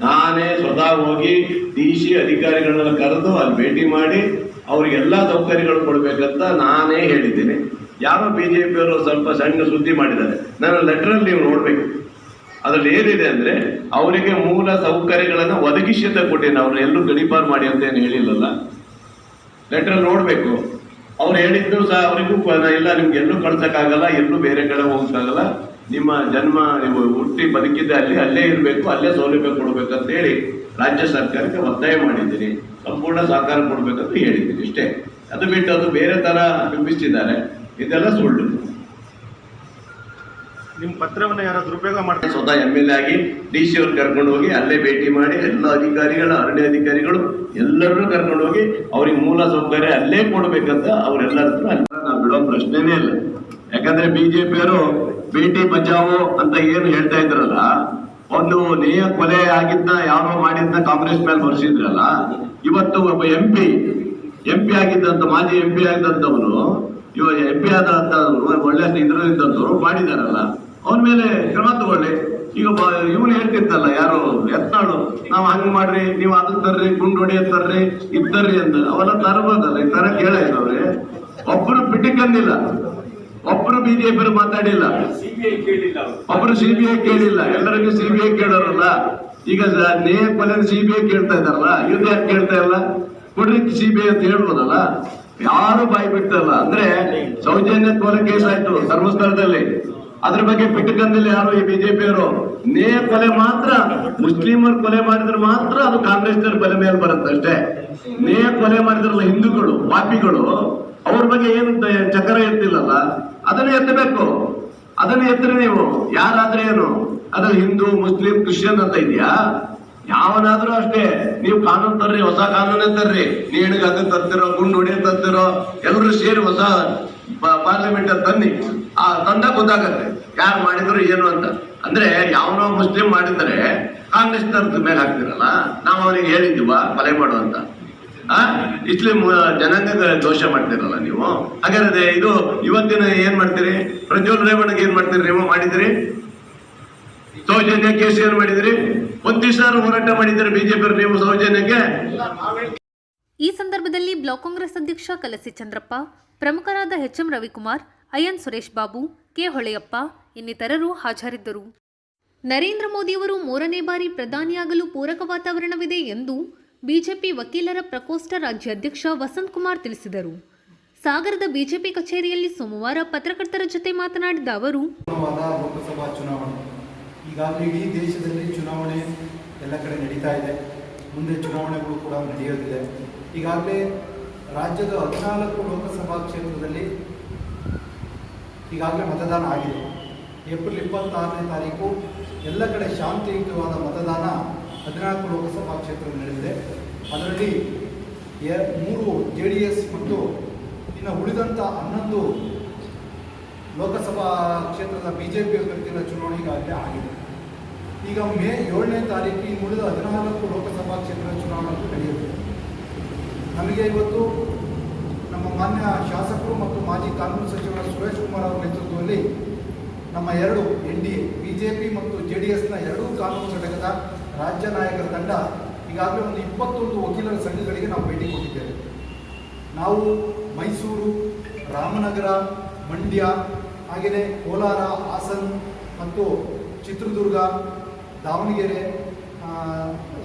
ನಾನೇ ಸ್ವತಃ ಹೋಗಿ DC ಅಧಿಕಾರಿಗಳನ್ನ ಕರೆದು ಅಲ್ಲಿ ಭೇಟಿ ಮಾಡಿ ಅವ್ರಿಗೆಲ್ಲ ಸೌಕರ್ಯಗಳು ಕೊಡಬೇಕಂತ ನಾನೇ ಹೇಳಿದ್ದೀನಿ. ಯಾರೋ BJP ಅವರು ಸ್ವಲ್ಪ ಸಣ್ಣ ಸುದ್ದಿ ಮಾಡಿದ್ದಾರೆ. ನನ್ನ ಲೆಟ್ರಲ್ಲಿ ನೀವು ನೋಡಬೇಕು, ಅದರಲ್ಲಿ ಏನಿದೆ ಅಂದರೆ ಅವರಿಗೆ ಮೂಲ ಸೌಕರ್ಯಗಳನ್ನು ಒದಗಿಸಿದ ಕೊಟ್ಟಿನಿ. ಅವ್ರು ಎಲ್ಲೂ ಗಡೀಪಾರು ಮಾಡಿ ಅಂತ ಏನು ಹೇಳಿಲ್ಲಲ್ಲ, ಲೆಟ್ರಲ್ಲಿ ನೋಡಬೇಕು. ಅವ್ರು ಹೇಳಿದ್ದು ಸಹ ಅವರಿಗೂ ಇಲ್ಲ, ನಿಮ್ಗೆ ಎಲ್ಲೂ ಕಳ್ಸೋಕ್ಕಾಗಲ್ಲ, ಎಲ್ಲೂ ಬೇರೆ ಕಡೆ ಹೋಗೋಕ್ಕಾಗಲ್ಲ, ನಿಮ್ಮ ಜನ್ಮ ನೀವು ಹುಟ್ಟಿ ಬದುಕಿದ್ದೆ ಅಲ್ಲೇ ಇರಬೇಕು, ಅಲ್ಲೇ ಸೌಲಭ್ಯ ಕೊಡಬೇಕಂತ ಹೇಳಿ ರಾಜ್ಯ ಸರ್ಕಾರಕ್ಕೆ ಒತ್ತಾಯ ಮಾಡಿದ್ದೀನಿ. ಸಂಪೂರ್ಣ ಸಹಕಾರ ಕೊಡಬೇಕಂತ ಹೇಳಿದ್ದೀನಿ ಇಷ್ಟೇ. ಅದು ಬಿಟ್ಟು ಅದು ಬೇರೆ ಥರ ಬಿಂಬಿಸ್ತಿದ್ದಾರೆ, ಇದೆಲ್ಲ ಸುಳ್ಳು. ನಿಮ್ಮ ಪತ್ರವನ್ನು ಯಾರು ದುರುಪಯೋಗ ಮಾಡ್ತಾರೆ? ಸ್ವತಃ MLA ಆಗಿ DC ಅವ್ರು ಕರ್ಕೊಂಡು ಹೋಗಿ ಅಲ್ಲೇ ಭೇಟಿ ಮಾಡಿ ಎಲ್ಲ ಅಧಿಕಾರಿಗಳು, ಅರಣ್ಯ ಅಧಿಕಾರಿಗಳು ಎಲ್ಲರನ್ನೂ ಕರ್ಕೊಂಡು ಹೋಗಿ ಅವ್ರಿಗೆ ಮೂಲ ಸೌಕರ್ಯ ಅಲ್ಲೇ ಕೊಡಬೇಕಂತ ಅವರೆಲ್ಲರ ನಾವು ಬಿಡೋ ಪ್ರಶ್ನೆನೇ ಇಲ್ಲ. ಯಾಕಂದ್ರೆ BJP ಅವರು ಬೇಟಿ ಬಚಾವೋ ಅಂತ ಏನು ಹೇಳ್ತಾ ಇದ್ರಲ್ಲ, ಒಂದು ನೇಯ ಕೊಲೆ ಆಗಿದ್ದ ಯಾರೋ ಮಾಡಿದ್ನ ಕಾಂಗ್ರೆಸ್ ಮೇಲೆ ಹೊರಿಸಿದ್ರಲ್ಲ, ಇವತ್ತು ಒಬ್ಬ MP ಆಗಿದ್ದಂತ ಮಾಜಿ MP ಆಗಿದ್ದಂಥವ್ರು, ಇವಾಗ MP ಆದಂಥವ್ರು ಒಳ್ಳೆ ಇದ್ರಲ್ಲಿದ್ದಂಥವ್ರು ಮಾಡಿದಾರಲ್ಲ, ಅವನ ಮೇಲೆ ಕ್ರಮ ತಗೊಳ್ಳಿ. ಈಗ ಇವನು ಹೇಳ್ತಿದ್ದಲ್ಲ, ಯಾರು ಎತ್ನಾಡು, ನಾವು ಹಂಗೆ ಮಾಡ್ರಿ, ನೀವು ಅದಕ್ಕೆ ತರ್ರಿ, ಗುಂಡು ಹೊಡೆಯತ್ ತರ್ರಿ, ಇದ್ದರ್ರಿ ಅಂತ ಅವೆಲ್ಲ ತರಬೋದಲ್ಲ. ಈ ತರ ಕೇಳಿದವ್ರೆ, ಒಬ್ಬರು ಬಿಟ್ಟಿಕ್ಕಂದಿಲ್ಲ, ಒಬ್ಬರು BJP ಮಾತಾಡಿಲ್ಲ, ಒಬ್ಬರು CBI ಕೇಳಿಲ್ಲ, ಎಲ್ಲರಿಗೂ CBI ಕೇಳೋರಲ್ಲ. ಈಗ ನೇಯ ಕೊಲೆ CBI ಕೇಳ್ತಾ ಇದಾರಲ್ಲ, ಇವ್ರು ಯಾಕೆ ಕೇಳ್ತಾ ಇಲ್ಲ? ಕೊಡ್ರಿ CBI ಅಂತ ಹೇಳ್ಬೋದಲ್ಲ, ಯಾರು ಬಾಯಿ ಬಿಡ್ತಲ್ಲ. ಅಂದ್ರೆ ಸೌಜನ್ಯ ಕೊಲೆ ಕೇಸ್ ಆಯ್ತು ಧರ್ಮಸ್ಥಳದಲ್ಲಿ, ಅದ್ರ ಬಗ್ಗೆ ಬಿಟ್ಟುಕಂದಿಲ್ಲ ಯಾರು ಈ BJP ಅವರು. ನೇಯ ಕೊಲೆ ಮಾತ್ರ ಮುಸ್ಲಿಮರು ಕೊಲೆ ಮಾಡಿದ್ರೆ ಮಾತ್ರ ಅದು ಕಾಂಗ್ರೆಸ್ನವ್ರ ಕೊಲೆ ಮೇಲೆ ಬರುತ್ತೆ ಅಷ್ಟೇ. ನೇಯ ಕೊಲೆ ಮಾಡಿದ್ರಲ್ಲ ಹಿಂದೂಗಳು, ಪಾಪಿಗಳು, ಅವ್ರ ಬಗ್ಗೆ ಏನು ಚಕ್ರ ಎತ್ತಿಲ್ಲಲ್ಲ, ಅದನ್ನ ಎತ್ತಬೇಕು. ಅದನ್ನ ಎತ್ತರಿ ನೀವು, ಯಾರಾದ್ರೆ ಏನು, ಅದ್ರಲ್ಲಿ ಹಿಂದೂ, ಮುಸ್ಲಿಂ, ಕ್ರಿಶ್ಚಿಯನ್ ಅಂತ ಇದೆಯಾ? ಯಾವನಾದ್ರೂ ಅಷ್ಟೇ, ನೀವು ಕಾನೂನು ತರ್ರಿ, ಹೊಸ ಕಾನೂನೇ ತರ್ರಿ. ನೇಣಿಗೆ ಅದು ತರ್ತಿರೋ, ಗುಂಡು ಹೊಡೆಯ ತರ್ತಿರೋ, ಎಲ್ಲರೂ ಸೇರಿ ಹೊಸ ಪಾರ್ಲಿಮೆಂಟ್ ಅಲ್ಲಿ ತನ್ನಿ. ಆ ತಂದಾಗ ಗೊತ್ತಾಗತ್ತೆ ಯಾರು ಮಾಡಿದ್ರು ಏನು ಅಂತ. ಅಂದ್ರೆ ಯಾವನೋ ಮುಸ್ಲಿಂ ಮಾಡಿದರೆ ಕಾಂಗ್ರೆಸ್ ಮೇಲೆ ಹಾಕ್ತಿರಲ್ಲ, ನಾವು ಅವನಿಗೆ ಹೇಳಿದ್ವಾ ಕೊಲೆ ಮಾಡು ಅಂತ? ಇಸ್ಲಿಂ ಜನಾಂಗ ದೋಷ ಮಾಡ್ತಿರಲ್ಲ ನೀವು. ಹಾಗಾದ್ರೆ ಇದು ಇವತ್ತಿನ ಏನ್ ಮಾಡ್ತೀರಿ? ಪ್ರಜ್ವಲ್ ರೇವಣ್ಣಗೆ ಏನ್ ಮಾಡ್ತೀರಿ ನೀವು? ಮಾಡಿದ್ರಿ ಸೌಜನ್ಯ ಕೇಸ್ ಏನ್ ಮಾಡಿದ್ರಿ? 1 ದಿವಸ ಹೋರಾಟ ಮಾಡಿದ್ರೆ BJP ನೀವು ಸೌಜನ್ಯಕ್ಕೆ. ಈ ಸಂದರ್ಭದಲ್ಲಿ ಬ್ಲಾಕ್ ಕಾಂಗ್ರೆಸ್ ಅಧ್ಯಕ್ಷ ಕಲಸಿ ಚಂದ್ರಪ್ಪ, ಪ್ರಮುಖರಾದ HM Ravikumar, IN Suresh Babu, K Holeyappa ಇನ್ನಿತರರು ಹಾಜರಿದ್ದರು. ನರೇಂದ್ರ ಮೋದಿಯವರು 3ನೇ ಬಾರಿ ಪ್ರಧಾನಿಯಾಗಲು ಪೂರಕ ವಾತಾವರಣವಿದೆ ಎಂದು ಬಿಜೆಪಿ ವಕೀಲರ ಪ್ರಕೋಷ್ಠ ರಾಜ್ಯಾಧ್ಯಕ್ಷ ವಸಂತ್ ಕುಮಾರ್ ತಿಳಿಸಿದರು. ಸಾಗರದ ಬಿಜೆಪಿ ಕಚೇರಿಯಲ್ಲಿ ಸೋಮವಾರ ಪತ್ರಕರ್ತರ ಜೊತೆ ಮಾತನಾಡಿದ ಅವರು, ಲೋಕಸಭಾ ಚುನಾವಣೆ ಈಗಾಗಲೇ ಇಡೀ ದೇಶದಲ್ಲಿ ಚುನಾವಣೆ ಎಲ್ಲ ಕಡೆ ನಡೀತಾ ಇದೆ. ಮುಂದೆ ಚುನಾವಣೆಗಳು ಕೂಡ ನಡೆಯೋದಿದೆ. ಈಗಾಗಲೇ ರಾಜ್ಯದ 14 ಲೋಕಸಭಾ ಕ್ಷೇತ್ರದಲ್ಲಿ ಈಗಾಗಲೇ ಮತದಾನ ಆಗಿದೆ. ಏಪ್ರಿಲ್ 26ನೇ ತಾರೀಕು ಎಲ್ಲ ಕಡೆ ಶಾಂತಿಯುತವಾದ ಮತದಾನ 14 ಲೋಕಸಭಾ ಕ್ಷೇತ್ರ ನಡೆದಿದೆ. ಅದರಲ್ಲಿ 3 JDS ಮತ್ತು ಇನ್ನು ಉಳಿದಂಥ 11 ಲೋಕಸಭಾ ಕ್ಷೇತ್ರದ BJP ಅಭ್ಯರ್ಥಿಗಳ ಚುನಾವಣೆ ಈಗಾಗಲೇ ಆಗಿದೆ. ಈಗ ಮೇ 7ನೇ ತಾರೀಕು ಈ ಉಳಿದ 14 ಲೋಕಸಭಾ ಕ್ಷೇತ್ರ ಚುನಾವಣೆ ನಡೆಯುತ್ತೆ. ನಮಗೆ ಇವತ್ತು ನಮ್ಮ ಮಾನ್ಯ ಶಾಸಕರು ಮತ್ತು ಮಾಜಿ ಕಾನೂನು ಸಚಿವರ ಸುರೇಶ್ ಕುಮಾರ್ ಅವರ ನೇತೃತ್ವದಲ್ಲಿ ನಮ್ಮ ಎರಡು NDA BJP ಮತ್ತು JDSನ ಎರಡೂ ಕಾನೂನು ಘಟಕದ ರಾಜ್ಯ ನಾಯಕರ ತಂಡ ಈಗಾಗಲೇ ಒಂದು 21 ವಕೀಲರ ಸಂಘಗಳಿಗೆ ನಾವು ಭೇಟಿ ಕೊಟ್ಟಿದ್ದೇವೆ. ನಾವು ಮೈಸೂರು, ರಾಮನಗರ, ಮಂಡ್ಯ, ಹಾಗೆಯೇ ಕೋಲಾರ, ಹಾಸನ ಮತ್ತು ಚಿತ್ರದುರ್ಗ, ದಾವಣಗೆರೆ,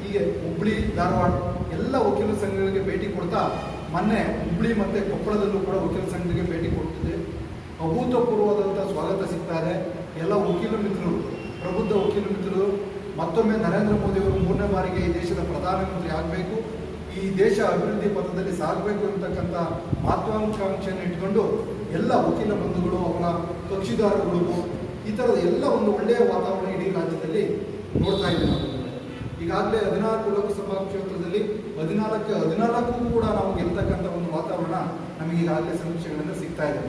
ಹೀಗೆ ಹುಬ್ಬಳ್ಳಿ, ಧಾರವಾಡ ಎಲ್ಲ ವಕೀಲರ ಸಂಘಗಳಿಗೆ ಭೇಟಿ ಕೊಡ್ತಾ ಮೊನ್ನೆ ಹುಬ್ಬಳ್ಳಿ ಮತ್ತು ಕೊಪ್ಪಳದಲ್ಲೂ ಕೂಡ ವಕೀಲರ ಸಂಘಗಳಿಗೆ ಭೇಟಿ ಕೊಡ್ತಿದೆ. ಅಭೂತಪೂರ್ವವಾದಂಥ ಸ್ವಾಗತ ಸಿಗ್ತಾ ಇದೆ. ಎಲ್ಲ ವಕೀಲ ಮಿತ್ರರು, ಪ್ರಬುದ್ಧ ವಕೀಲ ಮಿತ್ರರು ಮತ್ತೊಮ್ಮೆ ನರೇಂದ್ರ ಮೋದಿಯವರು 3ನೇ ಬಾರಿಗೆ ಈ ದೇಶದ ಪ್ರಧಾನಮಂತ್ರಿ ಆಗಬೇಕು, ಈ ದೇಶ ಅಭಿವೃದ್ಧಿ ಪಥದಲ್ಲಿ ಸಾಗಬೇಕು ಅಂತಕ್ಕಂಥ ಮಹತ್ವಾಕಾಂಕ್ಷೆಯನ್ನು ಇಟ್ಕೊಂಡು ಎಲ್ಲ ವಕೀಲ ಬಂಧುಗಳು, ಅವರ ಕಕ್ಷಿದಾರಗಳು, ಈ ಥರದ ಎಲ್ಲ ಒಂದು ಒಳ್ಳೆಯ ವಾತಾವರಣ ಇಡೀ ರಾಜ್ಯದಲ್ಲಿ ನೋಡ್ತಾ ಇದ್ದೀವಿ ನಾವು. ಈಗಾಗಲೇ 14 ಲೋಕಸಭಾ ಕ್ಷೇತ್ರದಲ್ಲಿ 14 ಕೂಡ ನಾವು ಗೆಲ್ತಕ್ಕಂಥ ಒಂದು ವಾತಾವರಣ ನಮಗೆ ಈಗಾಗಲೇ ಸಮೀಕ್ಷೆಗಳಿಂದ ಸಿಗ್ತಾ ಇದೆ.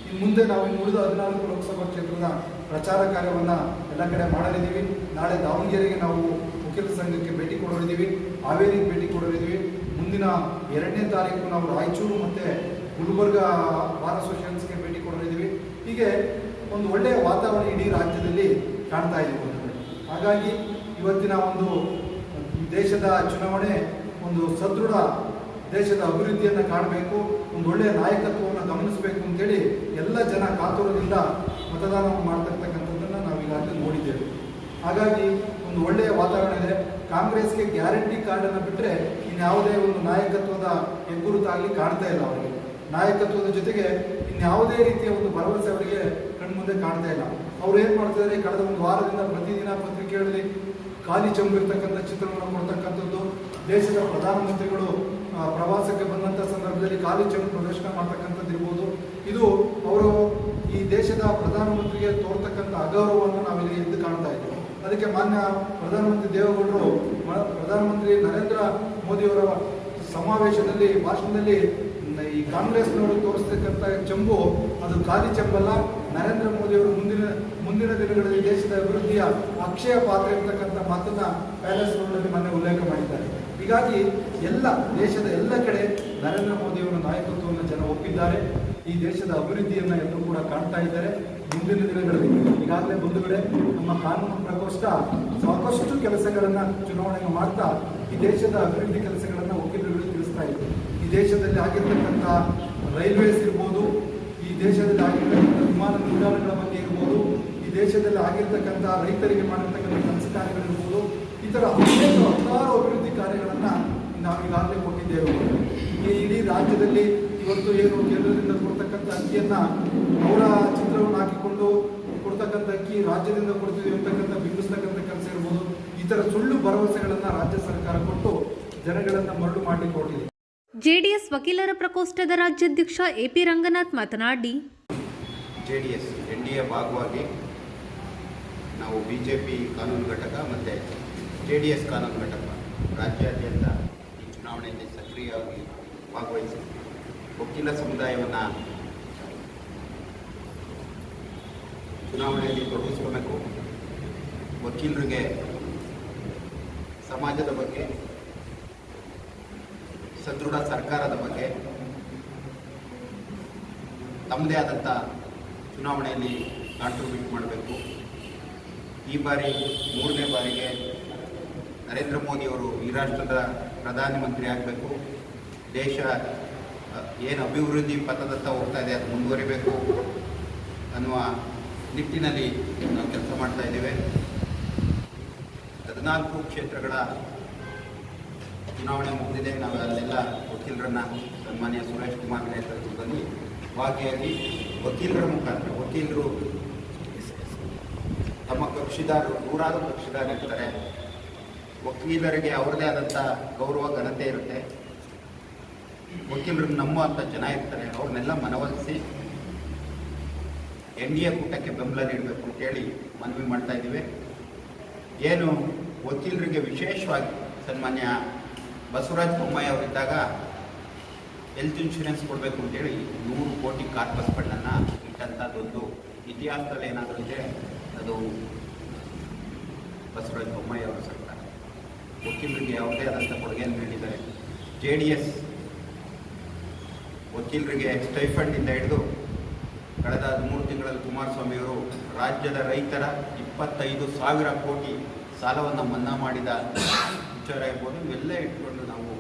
ಇನ್ನು ಮುಂದೆ ನಾವು ಉಳಿದ 14 ಲೋಕಸಭಾ ಕ್ಷೇತ್ರದ ಪ್ರಚಾರ ಕಾರ್ಯವನ್ನು ಎಲ್ಲ ಕಡೆ ಮಾಡಲಿದ್ದೀವಿ. ನಾಳೆ ದಾವಣಗೆರೆಗೆ ನಾವು ವಕೀಲರ ಸಂಘಕ್ಕೆ ಭೇಟಿ ಕೊಡೋರಿದ್ದೀವಿ, ಹಾವೇರಿಗೆ ಭೇಟಿ ಕೊಡೋರಿದ್ದೀವಿ. ಮುಂದಿನ 2ನೇ ತಾರೀಕು ನಾವು ರಾಯಚೂರು ಮತ್ತು ಗುಲ್ಬರ್ಗ ಬಾರ್ ಅಸೋಸಿಯೇಷನ್ಸ್ಗೆ ಭೇಟಿ ಕೊಡೋರಿದ್ದೀವಿ. ಹೀಗೆ ಒಂದು ಒಳ್ಳೆಯ ವಾತಾವರಣ ಇಡೀ ರಾಜ್ಯದಲ್ಲಿ ಕಾಣ್ತಾ ಇದ್ದೀವಿ. ಹಾಗಾಗಿ ಇವತ್ತಿನ ಒಂದು ದೇಶದ ಚುನಾವಣೆ ಒಂದು ಸದೃಢ ದೇಶದ ಅಭಿವೃದ್ಧಿಯನ್ನು ಕಾಣಬೇಕು, ಒಂದು ಒಳ್ಳೆಯ ನಾಯಕತ್ವವನ್ನು ಗಮನಿಸಬೇಕು ಅಂತೇಳಿ ಎಲ್ಲ ಜನ ಕಾತುರದಿಂದ ಮತದಾನವನ್ನು ಮಾಡ್ತಿರ್ತಕ್ಕಂಥದ್ದನ್ನು ನಾವು ಈಗಾಗಲೇ ನೋಡಿದ್ದೇವೆ. ಹಾಗಾಗಿ ಒಂದು ಒಳ್ಳೆಯ ವಾತಾವರಣ ಇದೆ. ಕಾಂಗ್ರೆಸ್ಗೆ ಗ್ಯಾರಂಟಿ ಕಾರ್ಡನ್ನು ಬಿಟ್ಟರೆ ಇನ್ಯಾವುದೇ ಒಂದು ನಾಯಕತ್ವದ ಹೆಗ್ಗುರುತಾಗಲಿ ಕಾಣ್ತಾ ಇಲ್ಲ. ಅವರಿಗೆ ನಾಯಕತ್ವದ ಜೊತೆಗೆ ಇನ್ಯಾವುದೇ ರೀತಿಯ ಒಂದು ಭರವಸೆ ಅವರಿಗೆ ಕಣ್ಮುಂದೆ ಕಾಣ್ತಾ ಇಲ್ಲ. ಅವ್ರು ಏನು ಮಾಡ್ತಿದ್ದಾರೆ, ಕಳೆದ ಒಂದು ವಾರದಿಂದ ಪ್ರತಿದಿನ ಪತ್ರಿಕೆಗಳಲ್ಲಿ ಖಾಲಿ ಚಂಬಿರ್ತಕ್ಕಂಥ ಚಿತ್ರವನ್ನು ಕೊಡ್ತಕ್ಕಂಥದ್ದು, ದೇಶದ ಪ್ರಧಾನಮಂತ್ರಿಗಳು ಪ್ರವಾಸಕ್ಕೆ ಬಂದಂಥ ಸಂದರ್ಭದಲ್ಲಿ ಖಾಲಿ ಚಂಬು ಪ್ರದರ್ಶನ ಮಾಡ್ತಕ್ಕಂಥದ್ದು ಇರ್ಬೋದು. ಇದು ಅವರು ಈ ದೇಶದ ಪ್ರಧಾನಮಂತ್ರಿಗೆ ತೋರ್ತಕ್ಕಂಥ ಅಗೌರವವನ್ನು ನಾವಿಲ್ಲಿ ಎದ್ದು ಕಾಣ್ತಾ ಇದ್ದೀವಿ. ಅದಕ್ಕೆ ಮಾನ್ಯ ಪ್ರಧಾನಮಂತ್ರಿ ದೇವೇಗೌಡರು ಪ್ರಧಾನಮಂತ್ರಿ ನರೇಂದ್ರ ಮೋದಿಯವರ ಸಮಾವೇಶದಲ್ಲಿ ಭಾಷಣದಲ್ಲಿ ಈ ಕಾಂಗ್ರೆಸ್ನವರು ತೋರಿಸ್ತಕ್ಕಂಥ ಚಂಬು ಅದು ಖಾಲಿ ಚಂಬಲ್ಲ, ನರೇಂದ್ರ ಮೋದಿಯವರು ಮುಂದಿನ ದಿನಗಳಲ್ಲಿ ದೇಶದ ಅಭಿವೃದ್ಧಿಯ ಅಕ್ಷಯ ಪಾತ್ರ ಇರತಕ್ಕಂಥ ಮಾತನ್ನ ಪ್ಯಾಲೇಸ್ ರೋಡ್ನಲ್ಲಿ ಮೊನ್ನೆ ಉಲ್ಲೇಖ ಮಾಡಿದ್ದಾರೆ. ಹೀಗಾಗಿ ಎಲ್ಲ ದೇಶದ ಎಲ್ಲ ಕಡೆ ನರೇಂದ್ರ ಮೋದಿಯವರ ನಾಯಕತ್ವವನ್ನು ಜನ ಒಪ್ಪಿದ್ದಾರೆ. ಈ ದೇಶದ ಅಭಿವೃದ್ಧಿಯನ್ನು ಎಲ್ಲರೂ ಕೂಡ ಕಾಣ್ತಾ ಇದ್ದಾರೆ. ಮುಂದಿನ ದಿನಗಳಲ್ಲಿ ಈಗಾಗಲೇ ಬಂಧುಗಳೇ, ನಮ್ಮ ಕಾನೂನು ಪ್ರಕೋಷ್ಠ ಸಾಕಷ್ಟು ಕೆಲಸಗಳನ್ನು ಚುನಾವಣೆಗೆ ಮಾಡ್ತಾ ಈ ದೇಶದ ಅಭಿವೃದ್ಧಿ ಕೆಲಸಗಳನ್ನು ವಕೀಲರುಗಳಿಗೆ ತಿಳಿಸ್ತಾ ಇದೆ. ಈ ದೇಶದಲ್ಲಿ ಆಗಿರ್ತಕ್ಕಂಥ ರೈಲ್ವೇಸ್ ಇರ್ಬೋದು, ಈ ದೇಶದಲ್ಲಿ ಆಗಿರ್ತಕ್ಕಂಥ ವಿಮಾನ ನಿಲ್ದಾಣಗಳ ಬಗ್ಗೆ ಇರ್ಬೋದು, ಈ ದೇಶದಲ್ಲಿ ಆಗಿರ್ತಕ್ಕಂಥ ರೈತರಿಗೆ ಮಾಡಿರ್ತಕ್ಕಂಥ ಕೆಲಸ ಕಾರ್ಯಗಳಿರ್ಬೋದು, ಈ ಥರ ಅನೇಕ ಹತ್ತಾರು ಅಭಿವೃದ್ಧಿ ಕಾರ್ಯಗಳನ್ನು ನಾವು ಈಗಾಗಲೇ ಕೊಟ್ಟಿದ್ದೇವೆ. ಈ ಇಡೀ ರಾಜ್ಯದಲ್ಲಿ ಇವತ್ತು ಏನು ಕೇಂದ್ರದಿಂದ ಕೊಡ್ತಕ್ಕಂಥ ಅಕ್ಕಿಯನ್ನು ಅವರ ಚಿತ್ರವನ್ನು ಹಾಕಿಕೊಂಡು ಕೊಡ್ತಕ್ಕಂಥ ಅಕ್ಕಿ ರಾಜ್ಯದಿಂದ ಕೊಡ್ತೀವಿ ಅಂತಕ್ಕಂಥ ಬಿಂಬಿಸ್ತಕ್ಕಂಥ ಕೆಲಸ ಇರ್ಬೋದು. ಈ ಥರ ಸುಳ್ಳು ಭರವಸೆಗಳನ್ನು ರಾಜ್ಯ ಸರ್ಕಾರ ಕೊಟ್ಟು ಜನಗಳನ್ನು ಮರಳು ಮಾಡಲಿಕ್ಕೆ ಹೊರಟಿದೆ. JDS ವಕೀಲರ ಪ್ರಕೋಷ್ಠದ ರಾಜ್ಯಾಧ್ಯಕ್ಷ AP ರಂಗನಾಥ್ ಮಾತನಾಡಿ, JDS NDA ಭಾಗವಾಗಿ ನಾವು BJP ಕಾನೂನು ಘಟಕ ಮತ್ತು JDS ಕಾನೂನು ಘಟಕ ರಾಜ್ಯಾದ್ಯಂತ ಈ ಚುನಾವಣೆಯಲ್ಲಿ ಸಕ್ರಿಯವಾಗಿ ಭಾಗವಹಿಸಿ ವಕೀಲ ಸಮುದಾಯವನ್ನು ಚುನಾವಣೆಯಲ್ಲಿ ತೊಡಗಿಸ್ಕೋಬೇಕು. ವಕೀಲರಿಗೆ ಸಮಾಜದ ಬಗ್ಗೆ, ಸದೃಢ ಸರ್ಕಾರದ ಬಗ್ಗೆ ತಮ್ಮದೇ ಆದಂಥ ಚುನಾವಣೆಯಲ್ಲಿ ಕಾಂಟ್ರಿಬ್ಯೂಟ್ ಮಾಡಬೇಕು. ಈ ಬಾರಿ 3ನೇ ಬಾರಿಗೆ ನರೇಂದ್ರ ಮೋದಿಯವರು ಈ ರಾಷ್ಟ್ರದ ಪ್ರಧಾನಮಂತ್ರಿ ಆಗಬೇಕು. ದೇಶ ಏನು ಅಭಿವೃದ್ಧಿ ಪಥದತ್ತ ಹೋಗ್ತಾ ಇದೆ ಅದು ಮುಂದುವರಿಬೇಕು ಅನ್ನುವ ನಿಟ್ಟಿನಲ್ಲಿ ನಾವು ಕೆಲಸ ಮಾಡ್ತಾ ಇದ್ದೇವೆ. 14 ಕ್ಷೇತ್ರಗಳ ಚುನಾವಣೆ ಮುಗಿದಿದೆ. ನಾವು ಅಲ್ಲೆಲ್ಲ ವಕೀಲರನ್ನು ಸನ್ಮಾನ್ಯ ಸುರೇಶ್ ಕುಮಾರ್ ನೇತೃತ್ವದಲ್ಲಿ ಭಾಗಿಯಾಗಿ ವಕೀಲರ ಮುಖಾಂತರ ವಕೀಲರು ತಮ್ಮ ಕಕ್ಷಿದಾರರು ನೂರಾರು ಕಕ್ಷಿದಾರರಿರ್ತಾರೆ. ವಕೀಲರಿಗೆ ಅವರದೇ ಆದಂಥ ಗೌರವ ಘನತೆ ಇರುತ್ತೆ. ವಕೀಲರು ನಂಬುವಂಥ ಜನ ಇರ್ತಾರೆ. ಅವ್ರನ್ನೆಲ್ಲ ಮನವೊಲಿಸಿ NDA ಕೂಟಕ್ಕೆ ಬೆಂಬಲ ನೀಡಬೇಕು ಅಂತೇಳಿ ಮನವಿ ಮಾಡ್ತಾ ಇದ್ದೀವಿ. ಏನು ವಕೀಲರಿಗೆ ವಿಶೇಷವಾಗಿ ಸನ್ಮಾನ್ಯ ಬಸವರಾಜ ಬೊಮ್ಮಾಯಿ ಅವರಿದ್ದಾಗ ಹೆಲ್ತ್ ಇನ್ಶೂರೆನ್ಸ್ ಕೊಡಬೇಕು ಅಂತೇಳಿ 100 ಕೋಟಿ ಕಾರ್ಪಸ್ಗಳನ್ನು ಇಟ್ಟಂಥದ್ದೊಂದು ಇತಿಹಾಸದಲ್ಲಿ ಏನಾದರೂ ಇದೆ ಅದು ಬಸವರಾಜ ಬೊಮ್ಮಾಯಿ ಅವರ ಸರ್ಕಾರ ವಕೀಲರಿಗೆ ಯಾವುದೇ ಆದಂಥ ಕೊಡುಗೆಯನ್ನು ನೀಡಿದ್ದಾರೆ. JDS ವಕೀಲರಿಗೆ ಸ್ಟೈಫಂಡಿಂದ ಹಿಡಿದು ಕಳೆದ 13 ತಿಂಗಳಲ್ಲಿ ಕುಮಾರಸ್ವಾಮಿಯವರು ರಾಜ್ಯದ ರೈತರ 25,000 ಕೋಟಿ ಸಾಲವನ್ನು ಮನ್ನಾ ಮಾಡಿದ ವಿಚಾರ ಇರ್ಬೋದು. ಇವೆಲ್ಲ ಇಟ್ಕೊಂಡು ನಾವು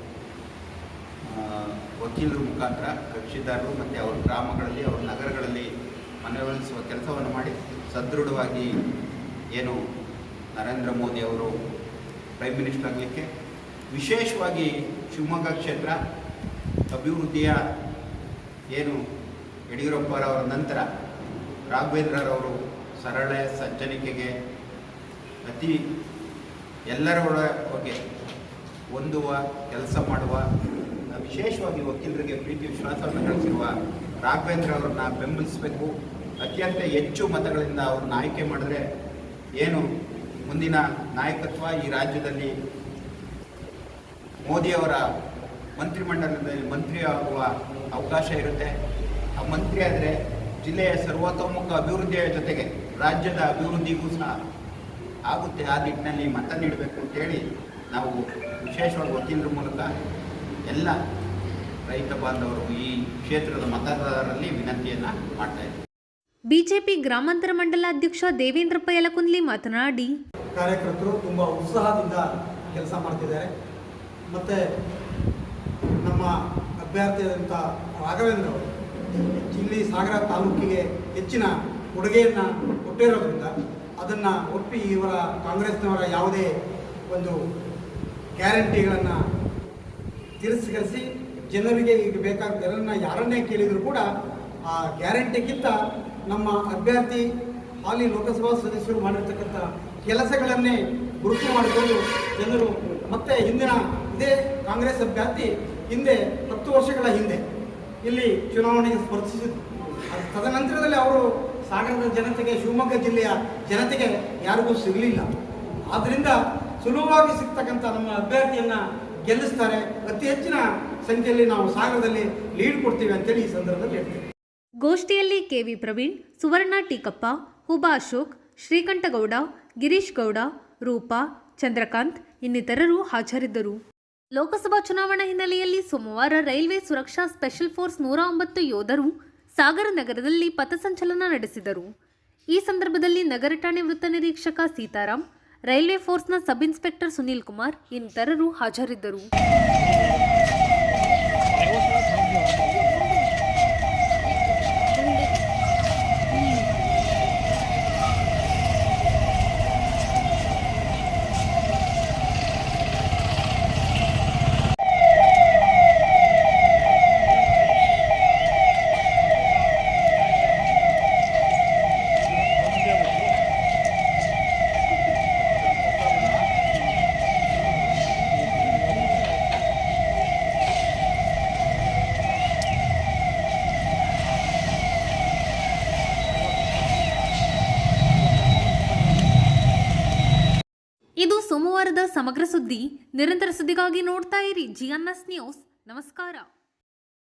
ವಕೀಲರ ಮುಖಾಂತರ ಕಕ್ಷಿದಾರರು ಮತ್ತು ಅವ್ರ ಗ್ರಾಮಗಳಲ್ಲಿ ಅವ್ರ ನಗರಗಳಲ್ಲಿ ಮನವೊಲಿಸುವ ಕೆಲಸವನ್ನು ಮಾಡಿ ಸದೃಢವಾಗಿ ಏನು ನರೇಂದ್ರ ಮೋದಿ ಅವರು ಪ್ರೈಮ್ ಮಿನಿಸ್ಟರ್ ಆಗಲಿಕ್ಕೆ ವಿಶೇಷವಾಗಿ ಶಿವಮೊಗ್ಗ ಕ್ಷೇತ್ರ ಅಭಿವೃದ್ಧಿಯ ಏನು ಯಡಿಯೂರಪ್ಪರವರ ನಂತರ ರಾಘವೇಂದ್ರರವರು ಸರಳ ಸಜ್ಜನಿಕೆಗೆ ಅತಿ ಎಲ್ಲರ ಬಗ್ಗೆ ಹೊಂದುವ ಕೆಲಸ ಮಾಡುವ ವಿಶೇಷವಾಗಿ ವಕೀಲರಿಗೆ ಪ್ರೀತಿ ವಿಶ್ವಾಸವನ್ನು ಗಳಿಸಿರುವ ರಾಘವೇಂದ್ರ ಅವರನ್ನ ಬೆಂಬಲಿಸಬೇಕು. ಅತ್ಯಂತ ಹೆಚ್ಚು ಮತಗಳಿಂದ ಅವ್ರನ್ನ ಆಯ್ಕೆ ಮಾಡಿದ್ರೆ ಏನು ಮುಂದಿನ ನಾಯಕತ್ವ ಈ ರಾಜ್ಯದಲ್ಲಿ ಮೋದಿಯವರ ಮಂತ್ರಿಮಂಡಲದಲ್ಲಿ ಮಂತ್ರಿ ಆಗುವ ಅವಕಾಶ ಇರುತ್ತೆ. ಆ ಮಂತ್ರಿ ಆದರೆ ಜಿಲ್ಲೆಯ ಸರ್ವತೋಮುಖ ಅಭಿವೃದ್ಧಿಯ ಜೊತೆಗೆ ರಾಜ್ಯದ ಅಭಿವೃದ್ಧಿಗೂ ಸಹ ಆಗುತ್ತೆ. ಆ ನಿಟ್ಟಿನಲ್ಲಿ ಮತ ನೀಡಬೇಕು ಅಂತೇಳಿ ನಾವು ವಿಶೇಷವಾಗಿ ವಕೀಲರ ಮೂಲಕ ಎಲ್ಲ ರೈತ ಬಾಂಧವರು ಈ ಕ್ಷೇತ್ರದ ಮತದಾರರಲ್ಲಿ ವಿನಂತಿಯನ್ನು ಮಾಡ್ತಾ ಇದ್ದೀವಿ. ಬಿಜೆಪಿ ಗ್ರಾಮಾಂತರ ಮಂಡಲ ಅಧ್ಯಕ್ಷ ದೇವೇಂದ್ರಪ್ಪ ಯಲಕುಂದ್ಲಿ ಮಾತನಾಡಿ, ಕಾರ್ಯಕರ್ತರು ತುಂಬ ಉತ್ಸಾಹದಿಂದ ಕೆಲಸ ಮಾಡ್ತಿದ್ದಾರೆ. ಮತ್ತು ನಮ್ಮ ಅಭ್ಯರ್ಥಿಯಾದಂಥ ರಾಘವೇಂದ್ರ ಅವರು ಇಲ್ಲಿ ಸಾಗರ ತಾಲೂಕಿಗೆ ಹೆಚ್ಚಿನ ಕೊಡುಗೆಯನ್ನು ಕೊಟ್ಟಿರೋದ್ರಿಂದ ಅದನ್ನು ಒಪ್ಪಿ ಇವರ ಕಾಂಗ್ರೆಸ್ನವರ ಯಾವುದೇ ಒಂದು ಗ್ಯಾರಂಟಿಗಳನ್ನು ತಿರಸ್ಕರಿಸಿ ಜನರಿಗೆ ಈಗ ಬೇಕಾದ ಜನರನ್ನ ಯಾರನ್ನೇ ಕೇಳಿದರೂ ಕೂಡ ಆ ಗ್ಯಾರಂಟಿಗಿಂತ ನಮ್ಮ ಅಭ್ಯರ್ಥಿ ಹಾಲಿ ಲೋಕಸಭಾ ಸದಸ್ಯರು ಮಾಡಿರ್ತಕ್ಕಂಥ ಕೆಲಸಗಳನ್ನೇ ಗುರುತು ಮಾಡಿಕೊಂಡು ಜನರು ಮತ್ತೆ ಹಿಂದಿನ ಇದೇ ಕಾಂಗ್ರೆಸ್ ಅಭ್ಯರ್ಥಿ ಹಿಂದೆ 10 ವರ್ಷಗಳ ಹಿಂದೆ ಇಲ್ಲಿ ಚುನಾವಣೆಗೆ ಸ್ಪರ್ಧಿಸಿದ್ರು. ತದನಂತರದಲ್ಲಿ ಅವರು ಸಾಗರದ ಜನತೆಗೆ, ಶಿವಮೊಗ್ಗ ಜಿಲ್ಲೆಯ ಜನತೆಗೆ ಯಾರಿಗೂ ಸಿಗಲಿಲ್ಲ. ಆದ್ದರಿಂದ ಸುಲಭವಾಗಿ ಸಿಗ್ತಕ್ಕಂಥ ನಮ್ಮ ಅಭ್ಯರ್ಥಿಯನ್ನು ಗೆಲ್ಲಿಸ್ತಾರೆ. ಅತಿ ಹೆಚ್ಚಿನ ಸಂಖ್ಯೆಯಲ್ಲಿ ನಾವು ಸಾಗರದಲ್ಲಿ ಲೀಡ್ ಕೊಡ್ತೀವಿ ಅಂತೇಳಿ ಈ ಸಂದರ್ಭದಲ್ಲಿ ಹೇಳ್ತೀವಿ. ಗೋಷ್ಠಿಯಲ್ಲಿ ಕೆವಿ ಪ್ರವೀಣ್, ಸುವರ್ಣ ಟೀಕಪ್ಪ, ಹುಬಾ ಅಶೋಕ್, ಶ್ರೀಕಂಠಗೌಡ, ಗಿರೀಶ್ ಗೌಡ, ರೂಪಾ, ಚಂದ್ರಕಾಂತ್ ಇನ್ನಿತರರು ಹಾಜರಿದ್ದರು. ಲೋಕಸಭಾ ಚುನಾವಣಾ ಹಿನ್ನೆಲೆಯಲ್ಲಿ ಸೋಮವಾರ ರೈಲ್ವೆ ಸುರಕ್ಷಾ ಸ್ಪೆಷಲ್ ಫೋರ್ಸ್ 109 ಯೋಧರು ಸಾಗರ ನಗರದಲ್ಲಿ ಪಥಸಂಚಲನ ನಡೆಸಿದರು. ಈ ಸಂದರ್ಭದಲ್ಲಿ ನಗರ ಠಾಣೆ ವೃತ್ತ ನಿರೀಕ್ಷಕ ಸೀತಾರಾಮ್, ರೈಲ್ವೆ ಫೋರ್ಸ್ನ ಸಬ್ ಇನ್ಸ್ಪೆಕ್ಟರ್ ಸುನೀಲ್ ಕುಮಾರ್ ಇನ್ನಿತರರು ಹಾಜರಿದ್ದರು. ಇದು ಸೋಮವಾರದ ಸಮಗ್ರ ಸುದ್ದಿ. ನಿರಂತರ ಸುದ್ದಿಗಾಗಿ ನೋಡ್ತಾ ಇರಿ GNS ನ್ಯೂಸ್. ನಮಸ್ಕಾರ.